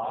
Of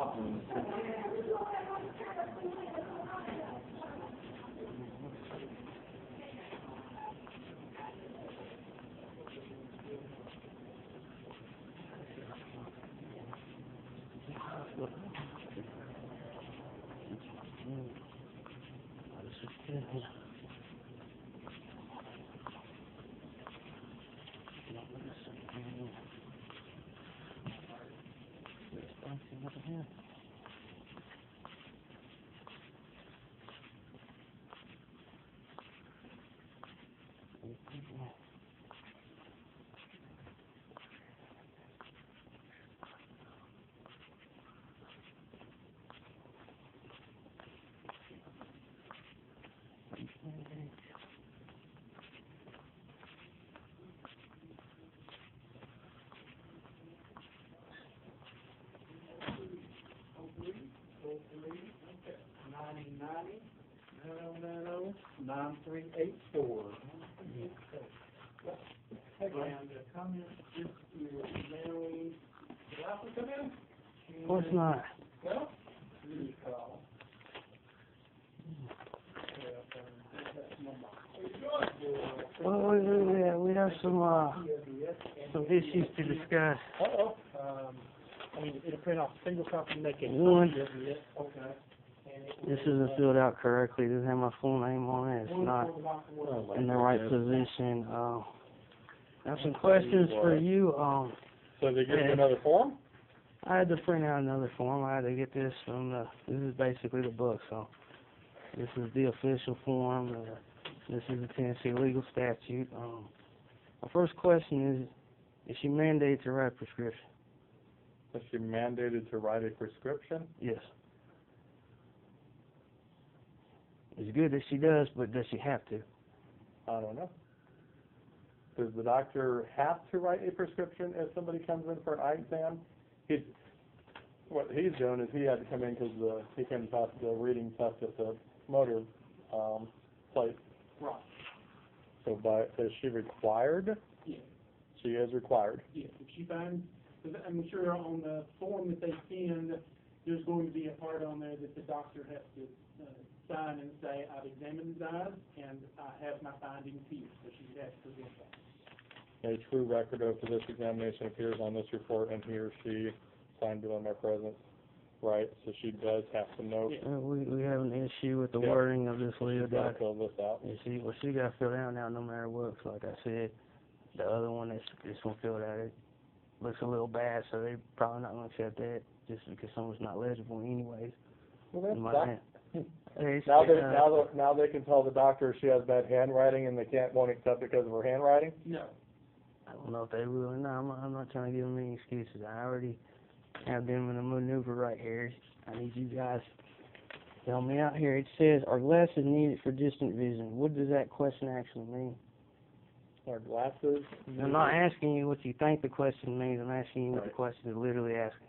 course not. Well, we have some issues to discuss. I mean, it'll print off a single copy and make a One, copy of it. Okay. this isn't filled out correctly. It doesn't have my full name on it. It's not in the right position. I have some questions for you. So they give you another form? I had to print out another form. I had to get this from this is basically the book, so this is the official form. This is the Tennessee legal statute. My first question is she mandated to write a prescription? Is she mandated to write a prescription? Yes. It's good that she does, but does she have to? I don't know. Does the doctor have to write a prescription if somebody comes in for an eye exam? What he's doing is he had to come in because he couldn't pass the reading test at the motor plate. Right. So is she required? Yes. She is required. Yes. If she finds, I'm sure on the form that they send, there's going to be a part on there that the doctor has to sign and say, I've examined his eyes and I have my findings here. So she has to present that. A true record of this examination appears on this report, and he or she signed it in my presence. Right, so she does have to note. We have an issue with the Yep. wording of this legal She's got to document. fill this out. Well, she got to fill out now no matter what. So like I said, the other one that's just going to fill it out, it looks a little bad, so they're probably not going to accept that just because someone's not legible anyways. Well, now they can tell the doctor she has bad handwriting and they won't accept it because of her handwriting? No. I don't know if they will or not. I'm not trying to give them any excuses. I already have them in a maneuver right here. I need you guys to help me out here. It says, are glasses needed for distant vision? What does that question actually mean? Are glasses? I'm not asking you what you think the question means. I'm asking you what the question is literally asking.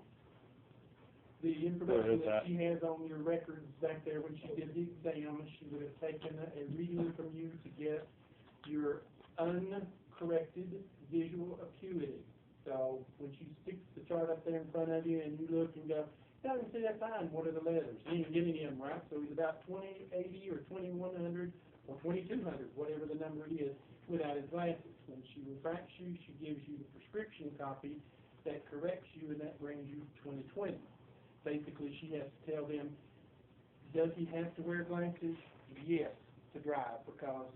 The information that she has on your records back there when she did the exam, she would have taken a reading from you to get your uncorrected visual acuity. So when she sticks the chart up there in front of you and you look and go, yeah, I can see that fine. What are the letters? He didn't give any of them, right? So he's about 2080 or 2100 or 2200, whatever the number it is, without his glasses. When she refracts you, she gives you the prescription copy that corrects you, and that brings you 2020. Basically, she has to tell them, does he have to wear glasses? Yes, to drive, because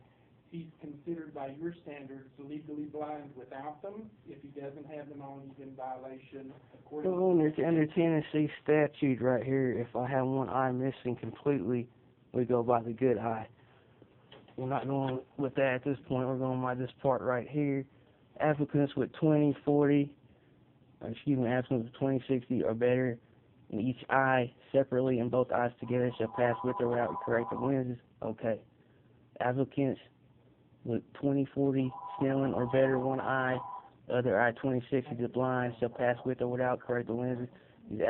he's considered by your standards legally blind without them. If he doesn't have them on, he's in violation according Well, under Tennessee statute right here, if I have one eye missing completely, we go by the good eye. We're not going with that at this point. We're going by this part right here. Applicants with 20/40, applicants with 20/60 or better in each eye separately and both eyes together shall pass with or without corrective lenses. Okay. Applicants with 20/40 Snellen or better one eye, the other eye 20/60 to blind shall pass with or without corrective lenses. These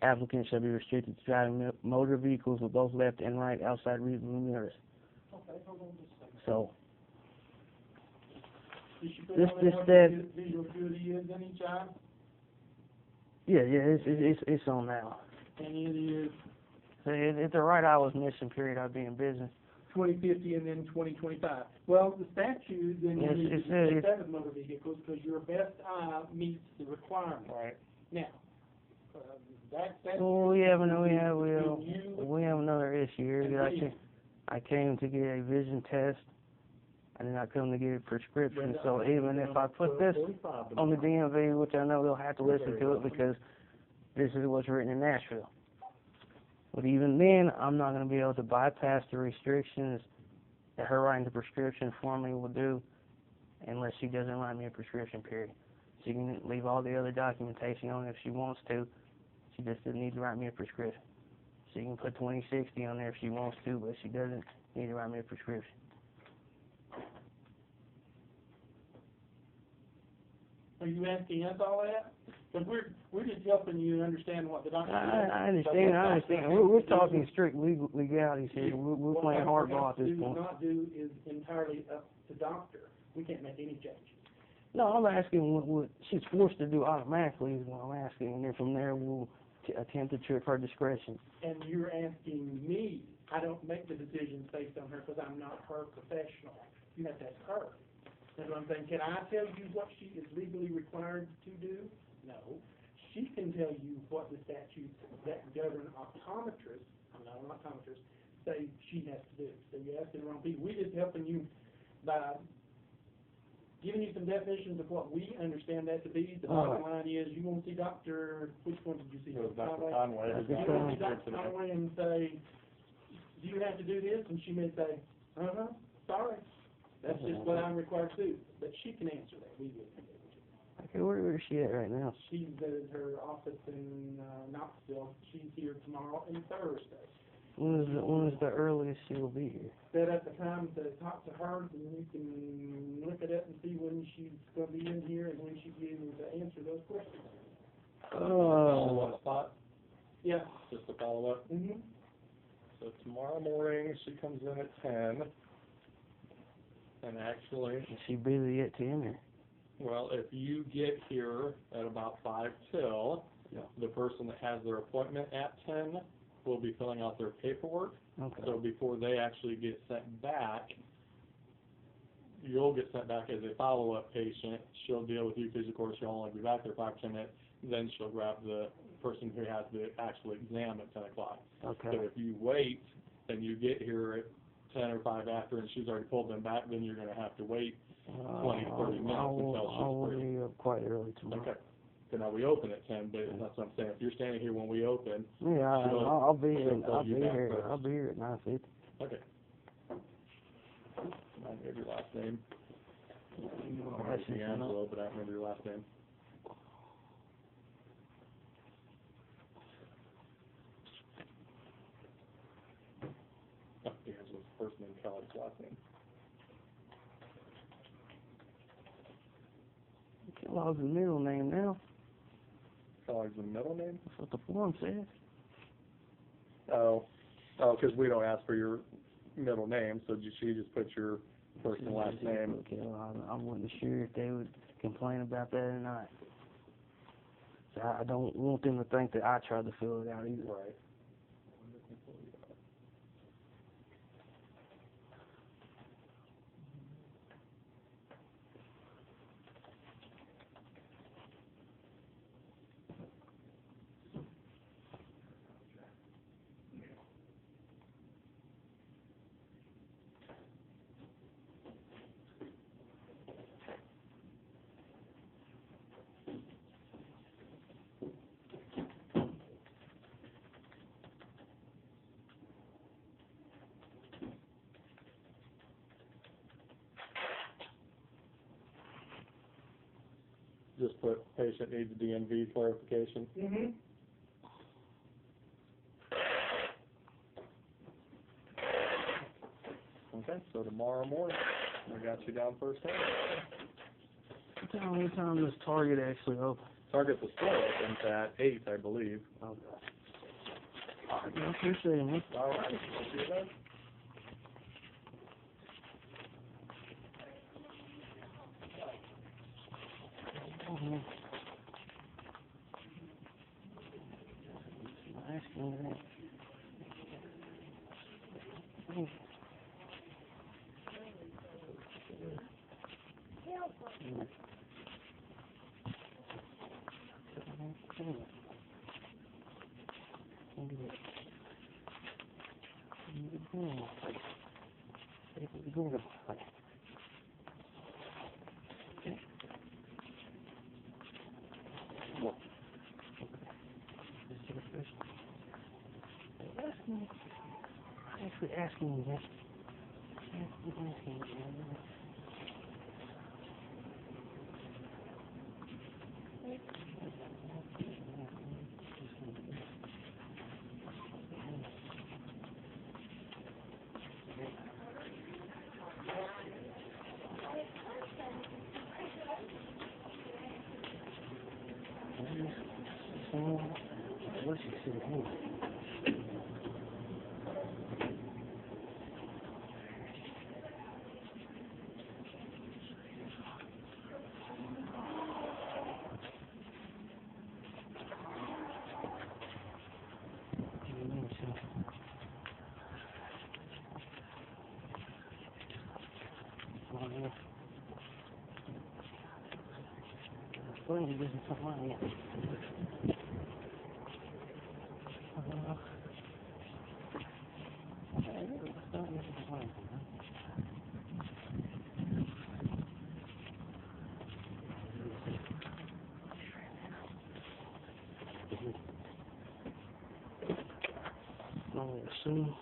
applicants shall be restricted to driving motor vehicles with both left and right outside reasonable mirrors. Okay, hold on just a second. So this says visual acuity is in each eye? yeah, it's on now. And it is So if the right eye was missing, period, I'd be in business. 2050 and then 2025. Well, the statute, then you Yes, need it to says- check that with motor vehicles, because your best eye meets the requirement. Right. Now, that's. Well, we have another issue here. And That me. I came to get a vision test. I did not come to get a prescription. So even if I put this on the DMV, which I know they'll have to listen to it because this is what's written in Nashville. But even then, I'm not going to be able to bypass the restrictions that her writing the prescription for me will do unless she doesn't write me a prescription, period. She can leave all the other documentation on if she wants to. She just doesn't need to write me a prescription. She can put 2060 on there if she wants to, but she doesn't need to write me a prescription. Are you asking us all that? Because we're just helping you understand what the doctor. I understand. We're talking strict legalities here. We're playing hardball at this point. What do not do is entirely up to doctor. We can't make any changes. No, I'm asking what she's forced to do automatically is what I'm asking, and then from there we'll attempt to trip her discretion. And you're asking me. I don't make the decisions based on her because I'm not her professional. You have to ask her. That's what I'm saying. Can I tell you what she is legally required to do? No. She can tell you what the statutes that govern optometrists, I'm not an optometrist, say she has to do. So you're asking the wrong people. We're just helping you by giving you some definitions of what we understand that to be. The bottom line is you want to see Dr. Which one did you see? It was Dr. Conway. You want to see Dr. Conway and say, do you have to do this? And she may say, sorry. That's just what I'm required to do. But she can answer that. We will. Okay, where is she at right now? She's at her office in Knoxville. She's here tomorrow and Thursday. When is the earliest she will be here? Set up a time to talk to her, and you can look it up and see when she's going to be in here and when she'll be able to answer those questions. Follow-up spot? Yeah. Just a follow-up? Mm-hmm. So tomorrow morning, she comes in at 10. And actually, Is she busy yet to enter? well, if you get here at about 5 till, the person that has their appointment at 10 will be filling out their paperwork. Okay. So before they actually get sent back, you'll get sent back as a follow-up patient. She'll deal with you because, of course, she'll only be back there 5 to 10 minutes. Then she'll grab the person who has the actual exam at 10 o'clock. Okay. So if you wait and you get here at 10 or 5 after and she's already pulled them back, then you're going to have to wait 20, 30 minutes until I will she's free. be up quite early tomorrow. Okay. So now we open at 10, but that's what I'm saying. If you're standing here when we open, Yeah, I'll be here. she'll call I'll be you back here. first. I'll be here at 9:50. Okay. I remember your last name. That's just D'Angelo, but I don't remember your last name. Oh, D'Angelo's first name, Kelly's last name. Kellogg's the middle name now. Kelly's the middle name? That's what the form says. Oh, because we don't ask for your middle name, so she just puts your first and last name. Okay, well, I wasn't sure if they would complain about that or not. So I don't want them to think that I tried to fill it out either. Right. Just put patient needs DMV clarification. Mm-hmm. Okay, so tomorrow morning, I got you down first thing. What time does Target actually open? Target the store opens at 8, I believe. Okay. All right, I appreciate it, man. All right, we'll see you then. asking you that. Actually asking you that. What she said, hey. Funny, he doesn't come on yet. Only assume.